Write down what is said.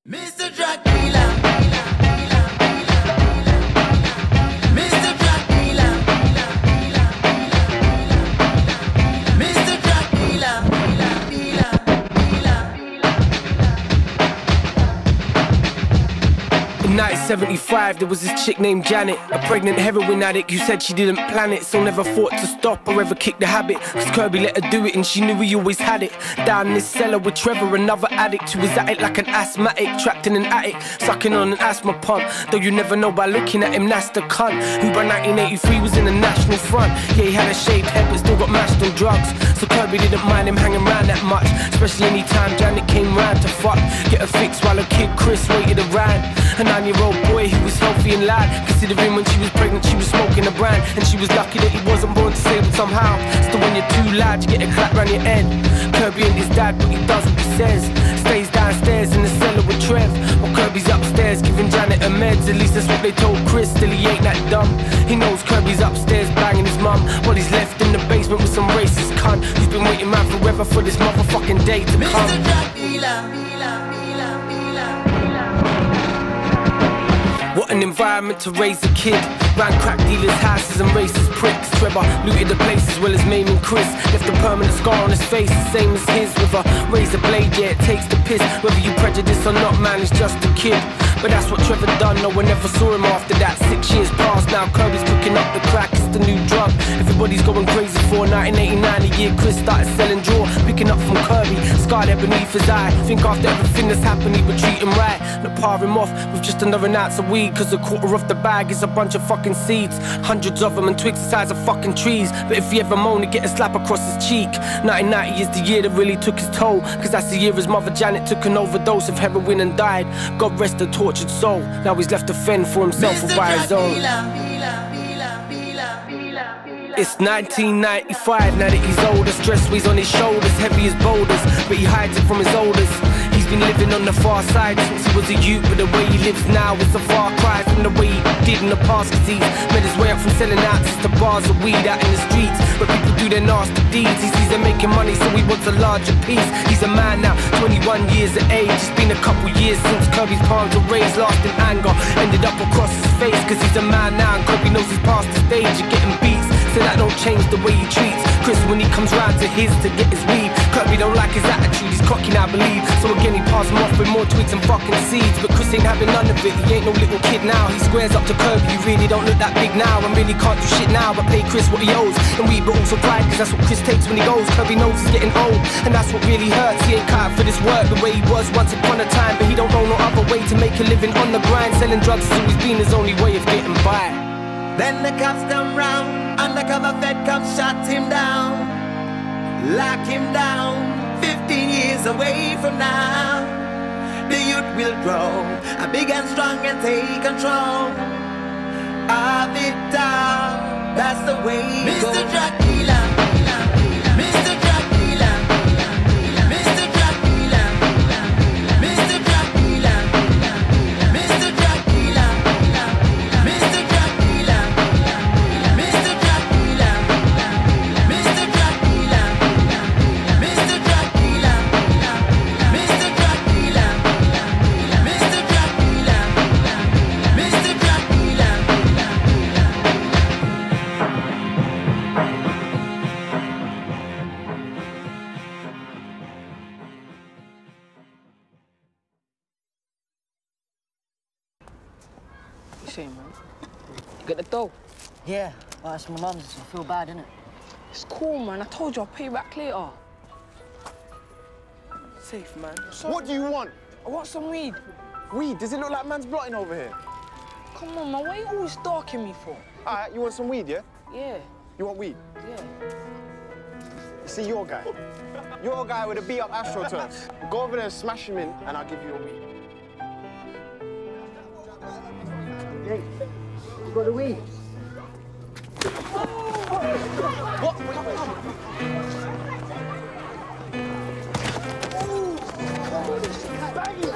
Mr. Drug Dealer, Mr. Drug Dealer, Mr. Drug Dealer, In 1975, there was this chick named Janet, a pregnant heroin addict who said she didn't plan it, so never thought to stop or ever kick the habit. Cause Kirby let her do it and she knew he always had it. Down in this cellar with Trevor, another addict who was at it like an asthmatic, trapped in an attic, sucking on an asthma pump. Though you never know by looking at him, that's the cunt who by 1983 was in the National Front. Yeah, he had a shaved head but still got mashed on drugs, so Kirby didn't mind him hanging around that much, especially anytime Janet came round to fuck, get her fixed while her kid Chris waited around. A 9-year-old boy who was healthy and loud, considering when she was pregnant she was smoking a brand, and she was lucky that he wasn't born disabled somehow. Still, when you're too loud you get a clap round your head. Kirby ain't his dad but he does what he says, stays downstairs in the cellar with Trev, while Kirby's upstairs giving Janet her meds. At least that's what they told Chris, still he ain't that dumb. He knows Kirby's upstairs banging his mum, while he's left in the basement with some racist cunt who's been waiting around forever for this motherfucking day to come. Mr. Drug Dealer. What an environment to raise a kid. Ran crack dealers' houses and racist pricks. Trevor looted the place as well as maiming Chris. Left a permanent scar on his face, the same as his, with a razor blade, yeah, it takes the piss. Whether you prejudice or not, man, it's just a kid. But that's what Trevor done, no one ever saw him after that. 6 years passed, now Kirby's picking up the crack, it's the new drug everybody's going crazy for. 1989, the year Chris started selling draw, picking up from Kirby, scar there beneath his eye. Think after everything that's happened he would treat him right, not par him off with just another ounce of weed. Cause a quarter of the bag is a bunch of fucking seeds, hundreds of them and twigs the size of fucking trees. But if he ever moan, he'd get a slap across his cheek. 1990 is the year that really took his toll, cause that's the year his mother Janet took an overdose of heroin and died. God rest her tortured soul, now he's left to fend for himself or by his own. It's 1995, now that he's older, stress weighs on his shoulders, heavy as boulders, but he hides it from his elders. He's been living on the far side since he was a youth, but the way he lives now is a far cry from the way he did in the past. Cause he's made his way up from selling ounces to bars of weed out in the streets where people do their nasty deeds. He sees them making money, so he wants a larger piece. He's a man now, 21 years of age. It's been a couple years since Kirby's palms were raised, lost in anger, ended up across his face. Cause he's a man now and Kirby knows he's past the stage of getting beats, so that don't change the way he treats Chris when he comes round to his to get his weed. Kirby don't like his attitude, he's cocky now, I believe, so again he passed him off with more twigs and fucking seeds. But Chris ain't having none of it, he ain't no little kid now. He squares up to Kirby, you really don't look that big now, and really can't do shit now but pay Chris what he owes. And we but also pride, cause that's what Chris takes when he goes. Kirby knows he's getting old, and that's what really hurts. He ain't cut out for this work the way he was once upon a time, but he don't know no other way to make a living on the grind. Selling drugs has always been his only way of getting by. Then the cops come round, undercover Fed comes, shot him down, lock him down. 15 years away from now, the youth will grow, big and strong and take control of it all. That's the way it goes. Mr. Drug Dealer, Mr. Drug Dealer, Mr. Drug Dealer, Mr. Drug Dealer, Mr. Drug Dealer, Mr. Drug Dealer, Mr. Drug Dealer, Mr. Drug Dealer, Mr. Drug Dealer, Mr. Drug Dealer, Mr. Drug Dealer, Mr. Drug Dealer. Shame, man. You got the dough? Yeah, well, that's my mum's. I feel bad, innit? It's cool, man. I told you I'll pay you back later. Safe, man. Sorry. What do you want? I want some weed. Weed? Does it look like man's blotting over here? Come on, man. What are you always stalking me for? All right, you want some weed, yeah? Yeah. You want weed? Yeah. See your guy. Your guy with a beat-up AstroTurfs. Go over there and smash him in, and I'll give you a weed. Hey, you got the weed? What? Baggy,